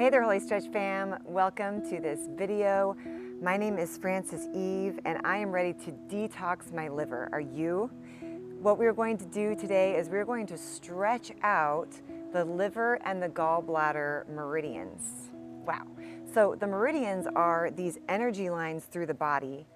Hey there, Holistretch fam. Welcome to this video. My name is Frances Eve, and I am ready to detox my liver. Are you? What we're going to do today is we're going to stretch out the liver and the gallbladder meridians. Wow. So the meridians are these energy lines through the body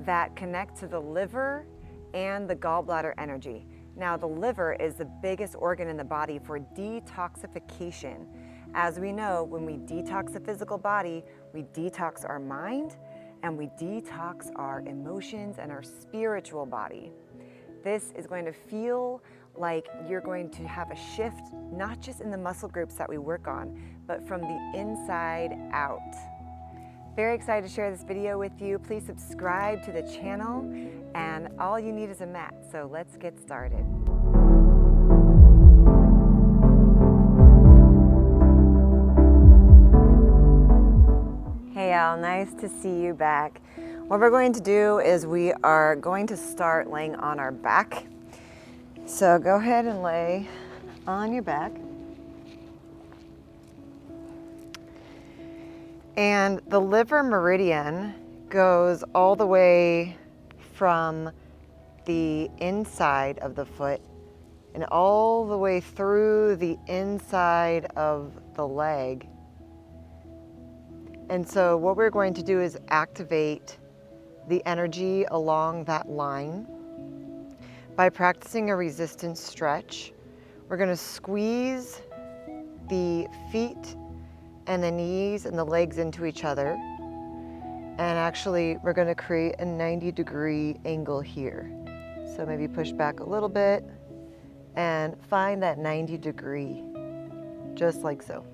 that connect to the liver and the gallbladder energy. Now, the liver is the biggest organ in the body for detoxification. As we know, when we detox the physical body, we detox our mind and we detox our emotions and our spiritual body. This is going to feel like you're going to have a shift, not just in the muscle groups that we work on, but from the inside out. Very excited to share this video with you. Please subscribe to the channel, and all you need is a mat. So let's get started. Hey Al, nice to see you back. What we're going to do is we are going to start laying on our back. So go ahead and lay on your back. And the liver meridian goes all the way from the inside of the foot and all the way through the inside of the leg. And so what we're going to do is activate the energy along that line by practicing a resistance stretch. We're going to squeeze the feet and the knees and the legs into each other. And actually, we're going to create a 90-degree angle here. So maybe push back a little bit and find that 90-degree, just like so.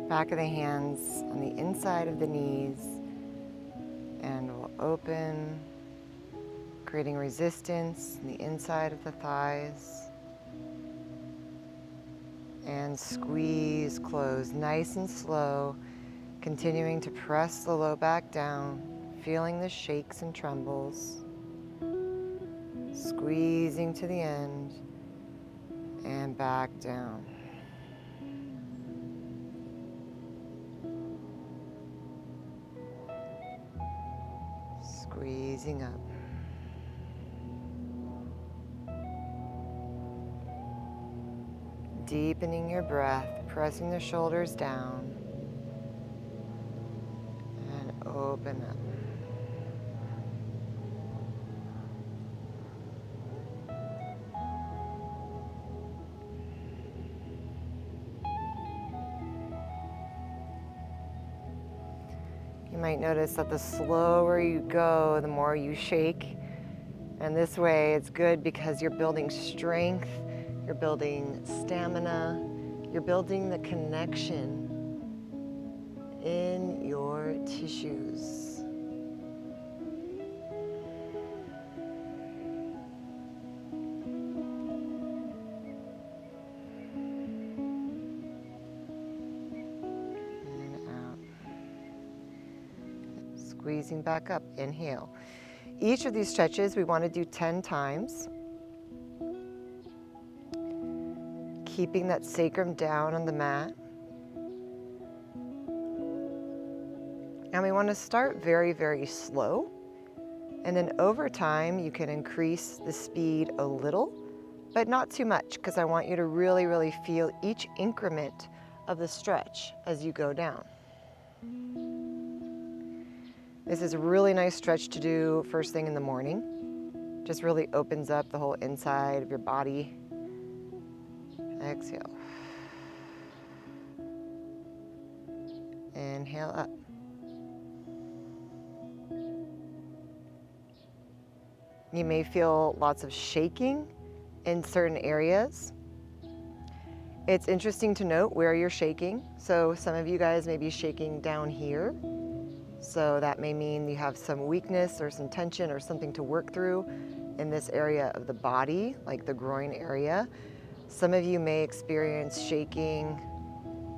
Back of the hands on the inside of the knees, and we'll open, creating resistance in the inside of the thighs, and squeeze, close, nice and slow, continuing to press the low back down, feeling the shakes and trembles, squeezing to the end, and back down. Squeezing up. Deepening your breath, pressing the shoulders down, and open up. You might notice that the slower you go, the more you shake. And this way it's good because you're building strength, you're building stamina, you're building the connection in your tissues. Squeezing back up, inhale. Each of these stretches we want to do 10 times. Keeping that sacrum down on the mat. And we want to start very, very slow. And then over time you can increase the speed a little, but not too much, because I want you to really, really feel each increment of the stretch as you go down. This is a really nice stretch to do first thing in the morning. Just really opens up the whole inside of your body. Exhale. Inhale up. You may feel lots of shaking in certain areas. It's interesting to note where you're shaking. So some of you guys may be shaking down here. So that may mean you have some weakness or some tension or something to work through in this area of the body, like the groin area. Some of you may experience shaking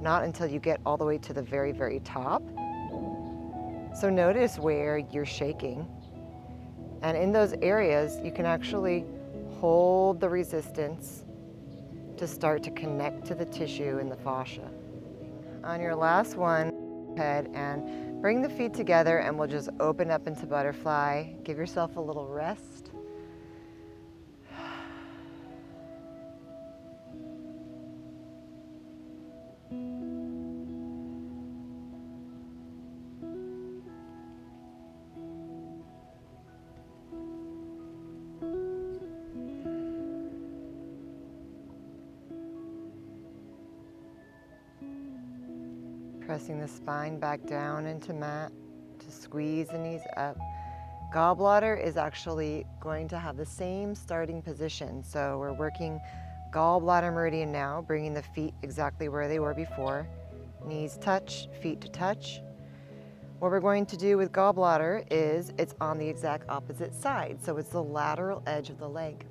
not until you get all the way to the very, very top. So notice where you're shaking. And in those areas, you can actually hold the resistance to start to connect to the tissue in the fascia. On your last one, go ahead and bring the feet together and we'll just open up into butterfly. Give yourself a little rest. Pressing the spine back down into mat to squeeze the knees up. Gallbladder is actually going to have the same starting position. So we're working gallbladder meridian now, bringing the feet exactly where they were before. Knees touch, feet to touch. What we're going to do with gallbladder is it's on the exact opposite side. So it's the lateral edge of the leg.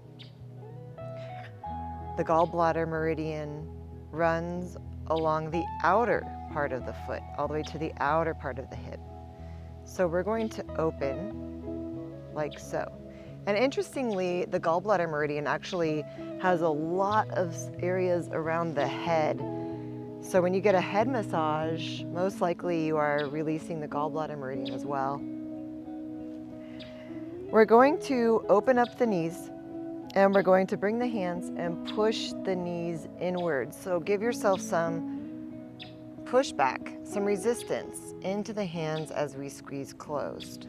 The gallbladder meridian runs along the outer part of the foot, all the way to the outer part of the hip. So we're going to open like so. And interestingly, the gallbladder meridian actually has a lot of areas around the head. So when you get a head massage, most likely you are releasing the gallbladder meridian as well. We're going to open up the knees and we're going to bring the hands and push the knees inwards. So give yourself some pushback, some resistance into the hands as we squeeze closed.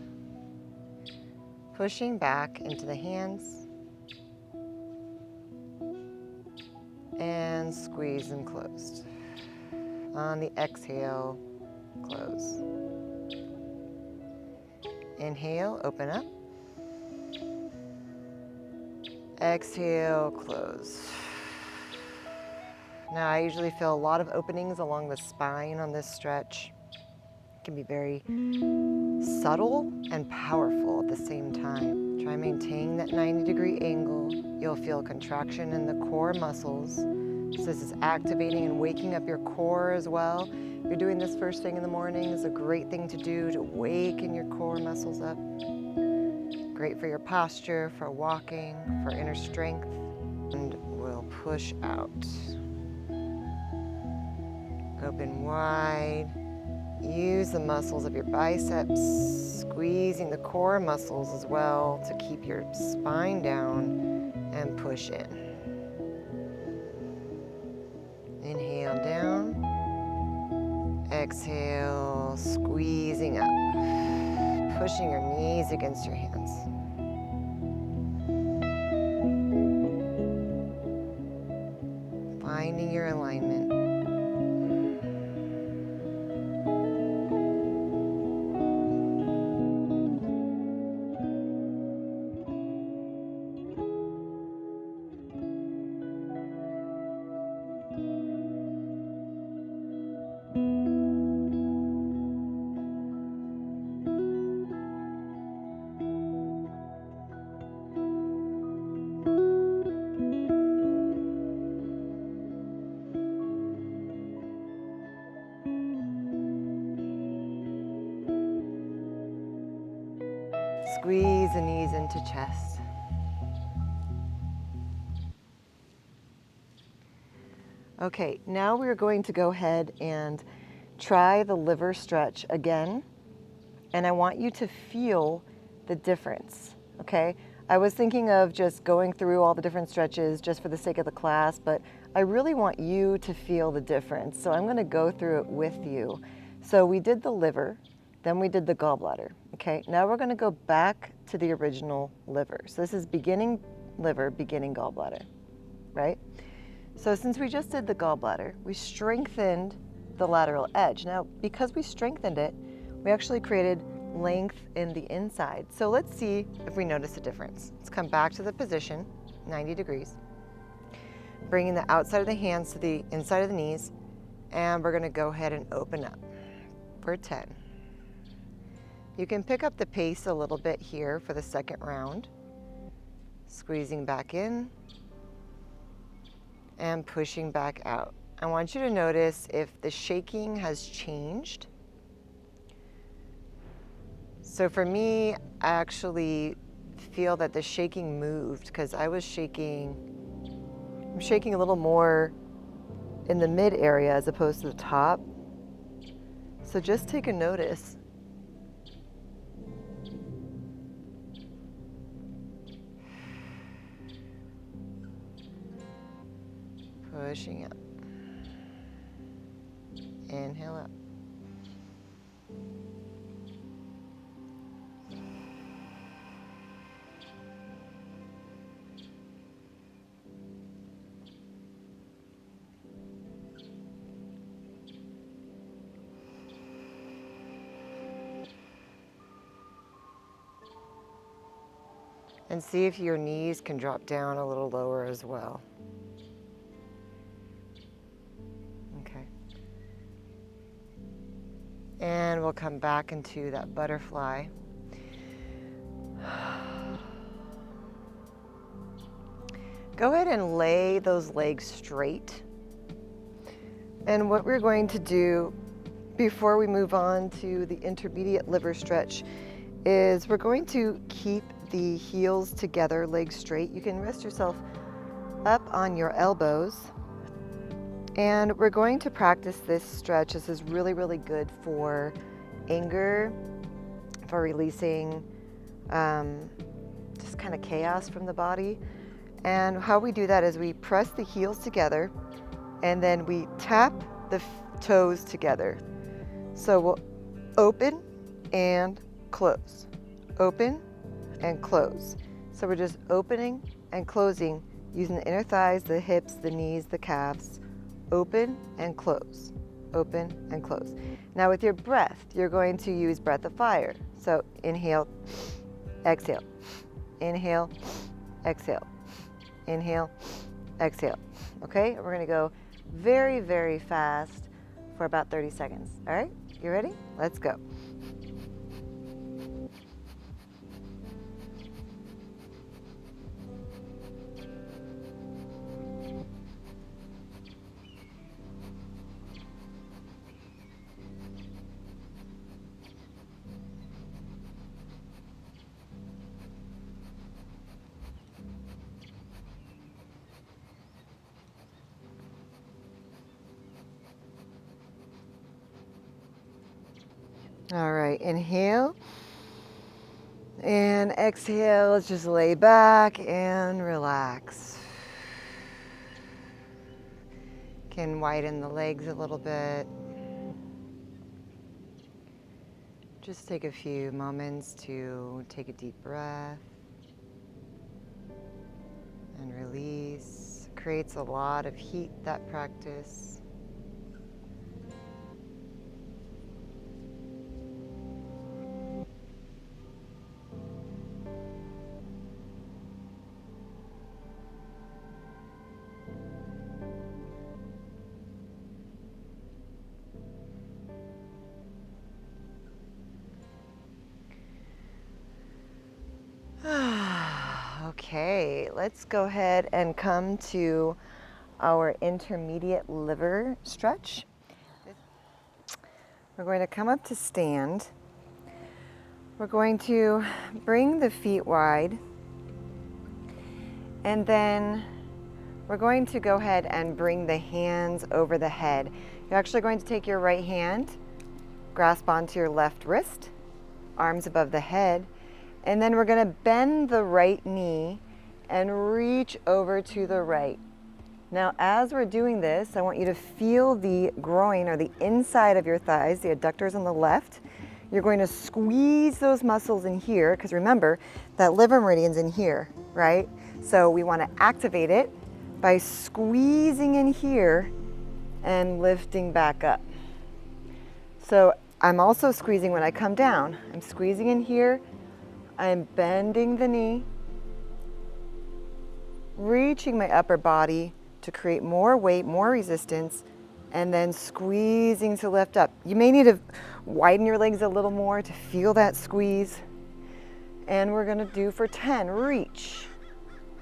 Pushing back into the hands and squeeze them closed. On the exhale, close. Inhale, open up. Exhale, close. Now I usually feel a lot of openings along the spine on this stretch. It can be very subtle and powerful at the same time. Try maintaining that 90-degree angle. You'll feel contraction in the core muscles. So this is activating and waking up your core as well. If you're doing this first thing in the morning, is a great thing to do to waken your core muscles up. Great for your posture, for walking, for inner strength. And we'll push out. Open wide. Use the muscles of your biceps, squeezing the core muscles as well to keep your spine down and push in. Inhale down. Exhale, squeezing up. Pushing your knees against your hands. Finding your alignment. Squeeze the knees into chest. Okay, now we're going to go ahead and try the liver stretch again. And I want you to feel the difference, okay? I was thinking of just going through all the different stretches just for the sake of the class, but I really want you to feel the difference. So I'm gonna go through it with you. So we did the liver, then we did the gallbladder, okay? Now we're gonna go back to the original liver. So this is beginning liver, beginning gallbladder, right? So since we just did the gallbladder, we strengthened the lateral edge. Now, because we strengthened it, we actually created length in the inside. So let's see if we notice a difference. Let's come back to the position, 90 degrees. Bringing the outside of the hands to the inside of the knees, and we're gonna go ahead and open up for 10. You can pick up the pace a little bit here for the second round. Squeezing back in and pushing back out. I want you to notice if the shaking has changed. So for me, I actually feel that the shaking moved because I'm shaking a little more in the mid area as opposed to the top. So just take a notice. Pushing up. Inhale up. And see if your knees can drop down a little lower as well. Okay. And we'll come back into that butterfly. Go ahead and lay those legs straight. And what we're going to do before we move on to the intermediate liver stretch is we're going to keep the heels together, legs straight. You can rest yourself up on your elbows. And we're going to practice this stretch. This is really, really good for anger, for releasing just kind of chaos from the body. And how we do that is we press the heels together and then we tap the toes together. So we'll open and close, open and close. So we're just opening and closing using the inner thighs, the hips, the knees, the calves. Open and close, open and close. Now with your breath, you're going to use breath of fire. So inhale, exhale, inhale, exhale, inhale, exhale. Okay, we're gonna go very, very fast for about 30 seconds. All right, you ready? Let's go. All right, inhale and exhale. Let's just lay back and relax. Can widen the legs a little bit. Just take a few moments to take a deep breath and release. Creates a lot of heat, that practice. Okay, let's go ahead and come to our intermediate liver stretch. We're going to come up to stand. We're going to bring the feet wide, and then we're going to go ahead and bring the hands over the head. You're actually going to take your right hand, grasp onto your left wrist, arms above the head, and then we're going to bend the right knee and reach over to the right. Now, as we're doing this, I want you to feel the groin or the inside of your thighs, the adductors on the left. You're going to squeeze those muscles in here, because remember, that liver meridian's in here, right? So we want to activate it by squeezing in here and lifting back up. So I'm also squeezing when I come down. I'm squeezing in here. I'm bending the knee, reaching my upper body to create more weight, more resistance, and then squeezing to lift up. You may need to widen your legs a little more to feel that squeeze. And we're gonna do for 10, reach,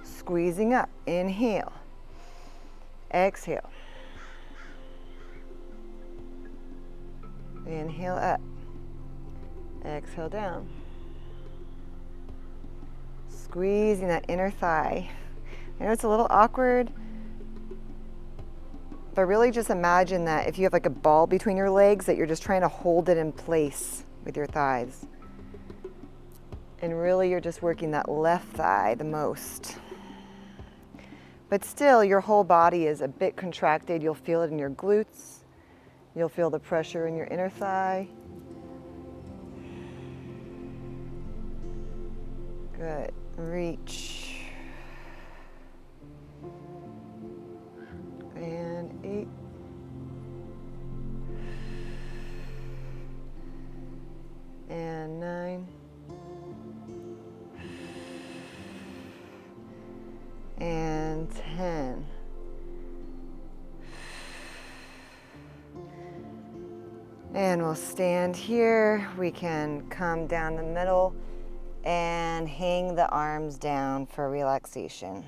squeezing up, inhale, exhale, inhale up, exhale down. Squeezing that inner thigh. I know it's a little awkward, But really just imagine that if you have like a ball between your legs, that you're just trying to hold it in place with your thighs. And really you're just working that left thigh the most. But still, your whole body is a bit contracted. You'll feel it in your glutes. You'll feel the pressure in your inner thigh. Good. Reach. And 8. And 9. And 10. And we'll stand here. We can come down the middle and hang the arms down for relaxation.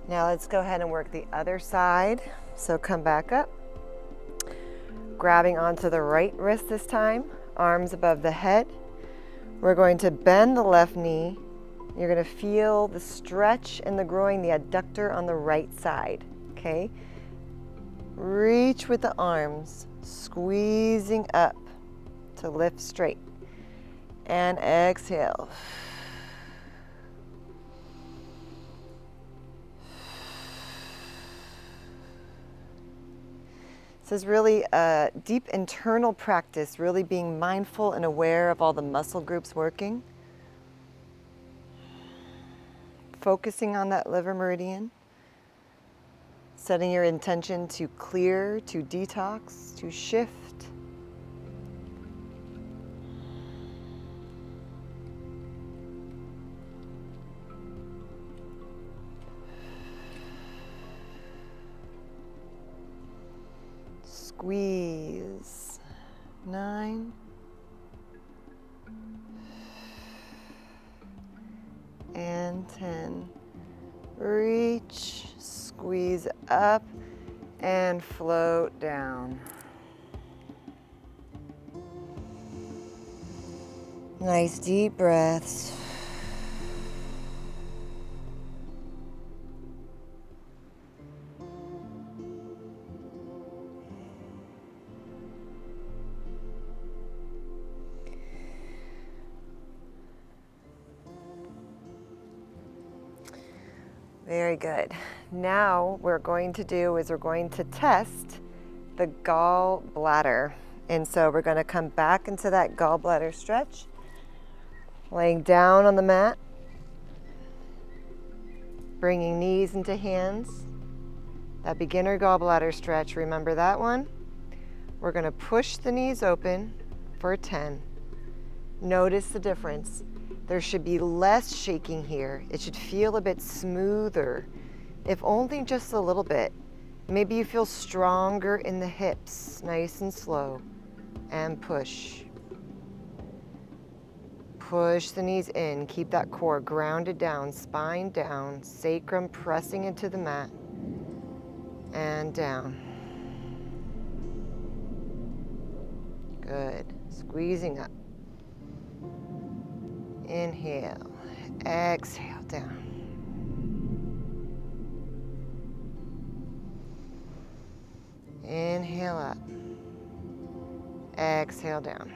Now let's go ahead and work the other side. So come back up, grabbing onto the right wrist this time, arms above the head. We're going to bend the left knee. You're going to feel the stretch in the groin, the adductor on the right side, okay? Reach with the arms, squeezing up to lift straight. And exhale. This is really a deep internal practice, really being mindful and aware of all the muscle groups working. Focusing on that liver meridian. Setting your intention to clear, to detox, to shift. Squeeze. 9. And 10. Reach, squeeze up, and float down. Nice deep breaths. Very good. Now what we're going to do is we're going to test the gallbladder. And so we're going to come back into that gallbladder stretch, laying down on the mat, bringing knees into hands. That beginner gallbladder stretch, remember that one? We're going to push the knees open for 10. Notice the difference. There should be less shaking here. It should feel a bit smoother, if only just a little bit. Maybe you feel stronger in the hips, nice and slow, and push. Push the knees in, keep that core grounded down, spine down, sacrum pressing into the mat, and down. Good, squeezing up. Inhale, exhale down. Inhale up, exhale down.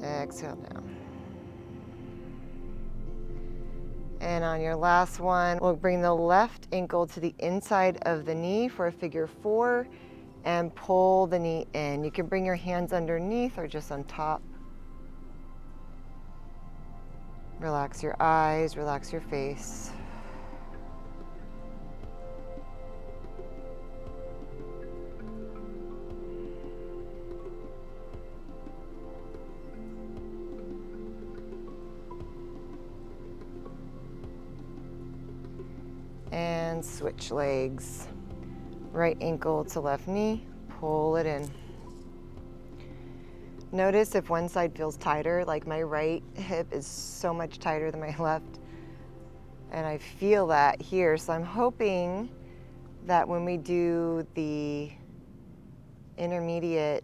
Exhale down. And on your last one, we'll bring the left ankle to the inside of the knee for a figure 4 and pull the knee in. You can bring your hands underneath or just on top. Relax your eyes, relax your face. And switch legs. Right ankle to left knee, pull it in. Notice if one side feels tighter, like my right hip is so much tighter than my left. And I feel that here, so I'm hoping that when we do the intermediate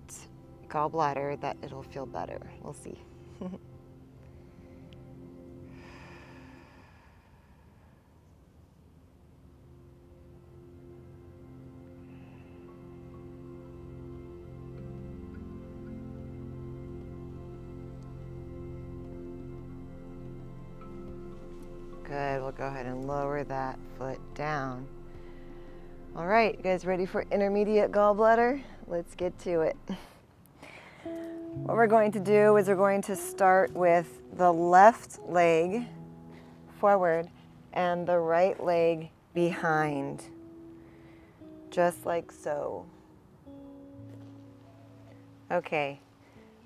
gallbladder that it'll feel better. We'll see. Good, we'll go ahead and lower that foot down. All right, you guys ready for intermediate gallbladder? Let's get to it. What we're going to do is we're going to start with the left leg forward and the right leg behind, just like so. Okay,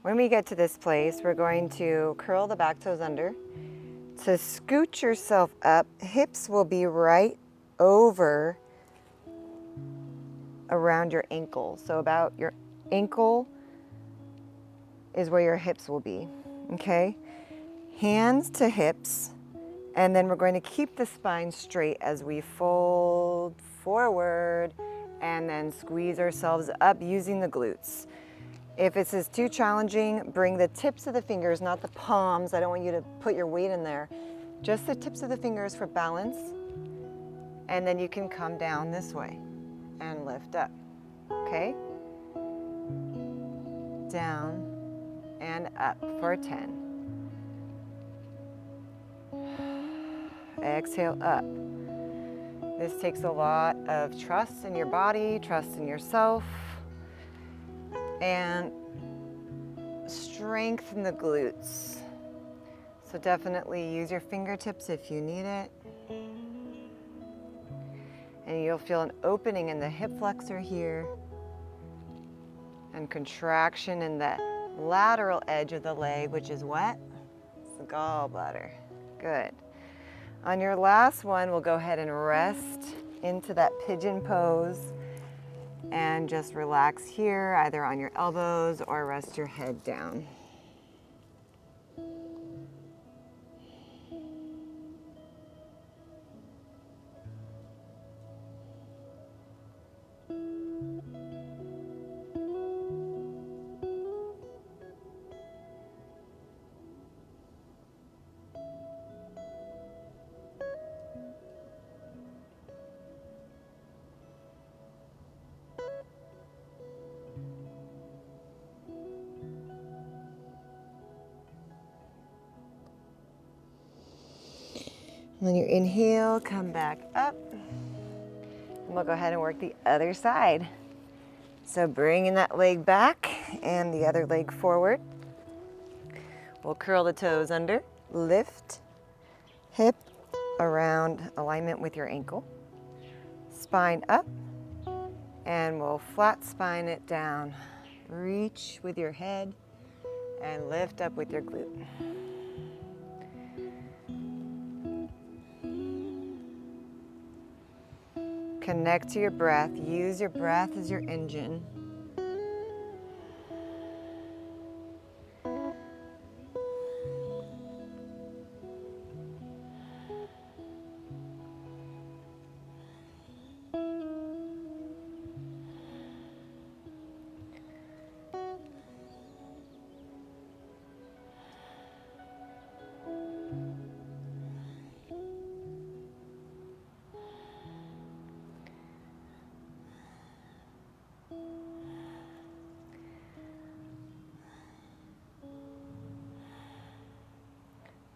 when we get to this place, we're going to curl the back toes under. To scoot yourself up, hips will be right over around your ankle. So about your ankle is where your hips will be, okay? Hands to hips, and then we're going to keep the spine straight as we fold forward and then squeeze ourselves up using the glutes. If this is too challenging, bring the tips of the fingers, not the palms. I don't want you to put your weight in there. Just the tips of the fingers for balance. And then you can come down this way and lift up, okay? Down and up for 10. Exhale up. This takes a lot of trust in your body, trust in yourself, and strengthen the glutes. So definitely use your fingertips if you need it. And you'll feel an opening in the hip flexor here and contraction in the lateral edge of the leg, which is what? It's the gallbladder. Good. On your last one, we'll go ahead and rest into that pigeon pose and just relax here, either on your elbows or rest your head down. When you inhale, come back up. And we'll go ahead and work the other side. So bringing that leg back and the other leg forward. We'll curl the toes under, lift, hip around alignment with your ankle. Spine up, and we'll flat spine it down. Reach with your head and lift up with your glute. Connect to your breath. Use your breath as your engine.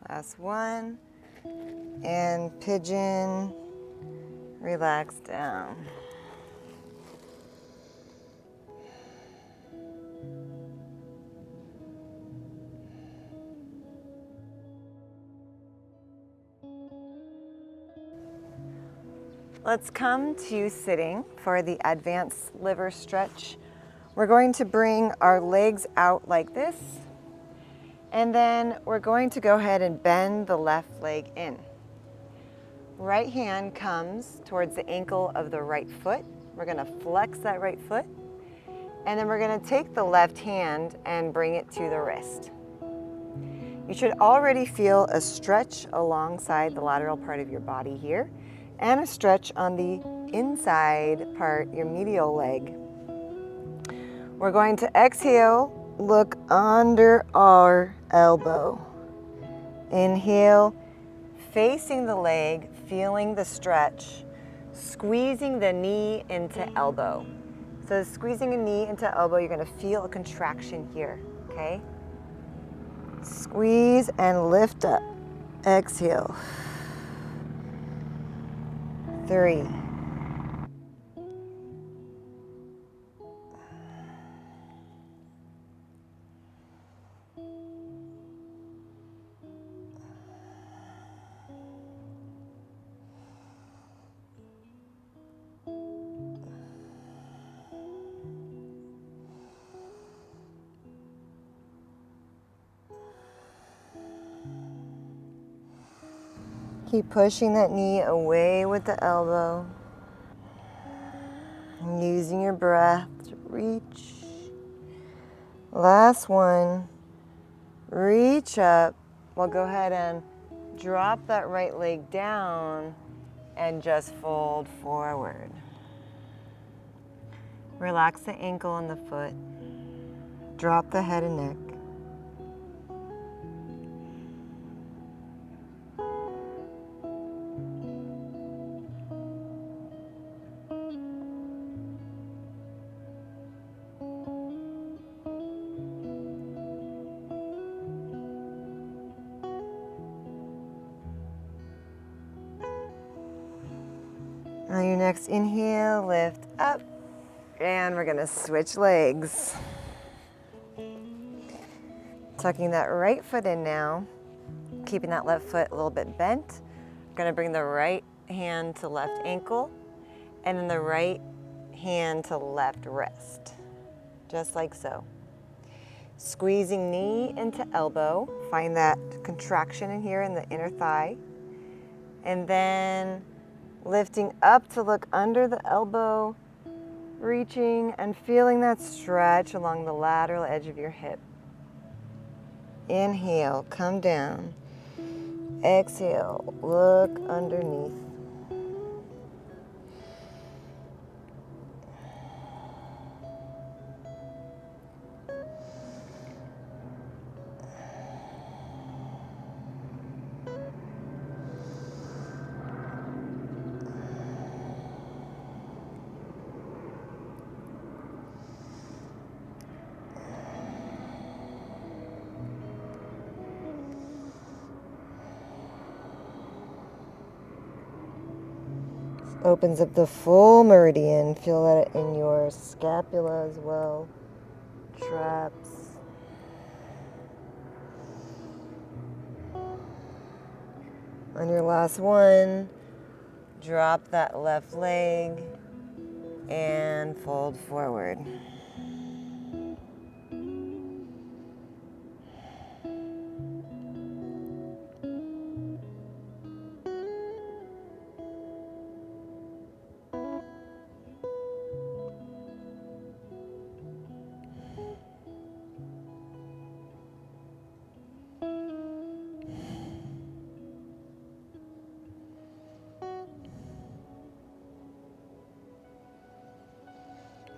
Last one, and pigeon, relax down. Let's come to sitting for the advanced liver stretch. We're going to bring our legs out like this. And then we're going to go ahead and bend the left leg in. Right hand comes towards the ankle of the right foot. We're going to flex that right foot. And then we're going to take the left hand and bring it to the wrist. You should already feel a stretch alongside the lateral part of your body here, and a stretch on the inside part, your medial leg. We're going to exhale, look under our elbow. Inhale, facing the leg, feeling the stretch, squeezing the knee into elbow. So squeezing a knee into elbow, you're going to feel a contraction here, okay? Squeeze and lift up. Exhale. 3. Keep pushing that knee away with the elbow. And using your breath to reach. Last one. Reach up. Well, go ahead and drop that right leg down and just fold forward. Relax the ankle and the foot. Drop the head and neck. On your next inhale, lift up, and we're gonna switch legs. Tucking that right foot in now, keeping that left foot a little bit bent. We're gonna bring the right hand to left ankle, and then the right hand to left wrist, just like so. Squeezing knee into elbow, find that contraction in here in the inner thigh, and then lifting up to look under the elbow, reaching and feeling that stretch along the lateral edge of your hip. Inhale, come down. Exhale, look underneath. Opens up the full meridian. Feel that in your scapula as well. Traps. On your last one, drop that left leg and fold forward.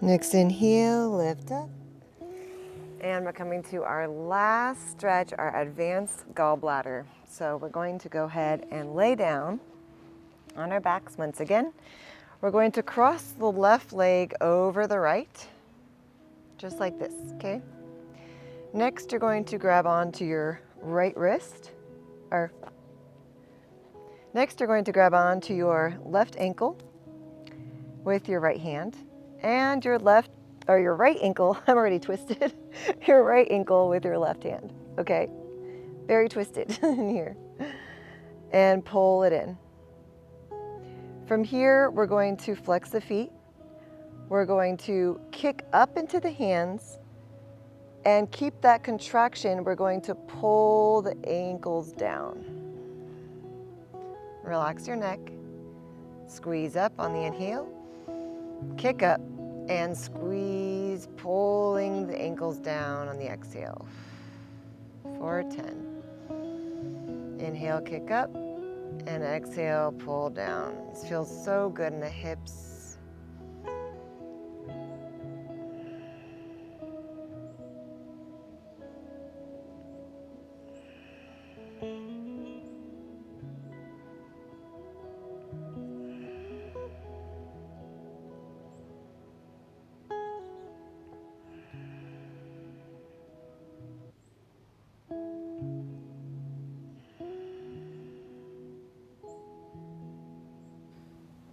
Next inhale, lift up. And we're coming to our last stretch, our advanced gallbladder. So we're going to go ahead and lay down on our backs once again. We're going to cross the left leg over the right, just like this, okay? Next, you're going to grab onto your right wrist, next you're going to grab onto your left ankle with your right hand, and your right ankle, I'm already twisted, your right ankle with your left hand, okay? Very twisted in here. And pull it in. From here, we're going to flex the feet. We're going to kick up into the hands and keep that contraction. We're going to pull the ankles down. Relax your neck. Squeeze up on the inhale. Kick up and squeeze, pulling the ankles down on the exhale. For 10. Inhale, kick up, and exhale, pull down. This feels so good in the hips.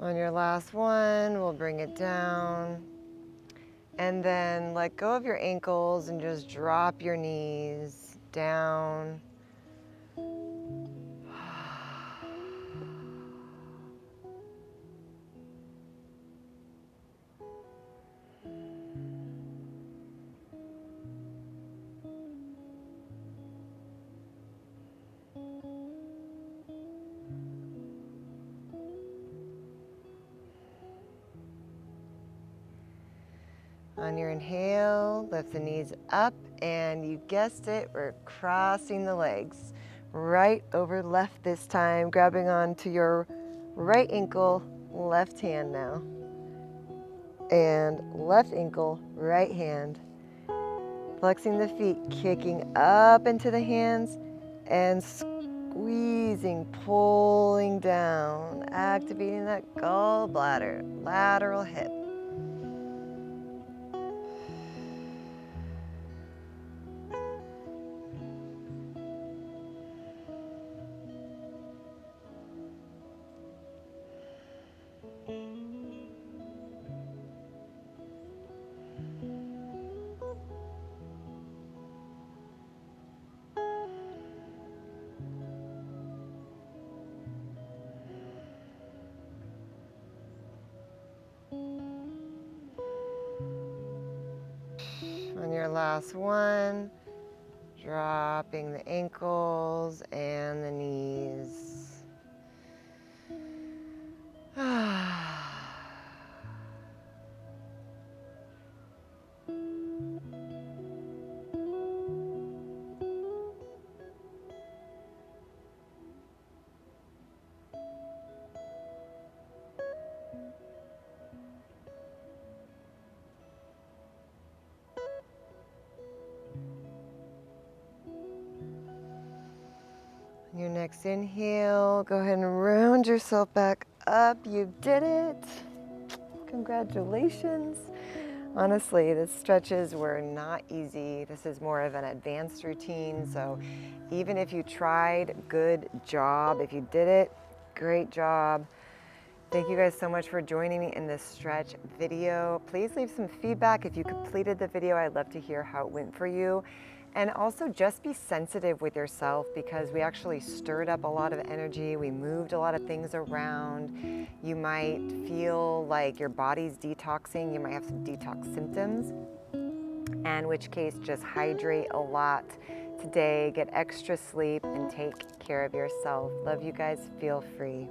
On your last one, we'll bring it down. And then let go of your ankles and just drop your knees down. On your inhale, lift the knees up, and you guessed it, we're crossing the legs. Right over left this time, grabbing onto your right ankle, left hand now. And left ankle, right hand. Flexing the feet, kicking up into the hands, and squeezing, pulling down, activating that gallbladder, lateral hip. On your last one, dropping the ankles and the knees. Your next inhale, go ahead and round yourself back up. You did it. Congratulations. Honestly, the stretches were not easy. This is more of an advanced routine. So even if you tried, good job. If you did it, great job. Thank you guys so much for joining me in this stretch video. Please leave some feedback if you completed the video. I'd love to hear how it went for you. And also just be sensitive with yourself, because we actually stirred up a lot of energy. We moved a lot of things around. You might feel like your body's detoxing. You might have some detox symptoms, in which case just hydrate a lot today, get extra sleep, and take care of yourself. Love you guys. Feel free.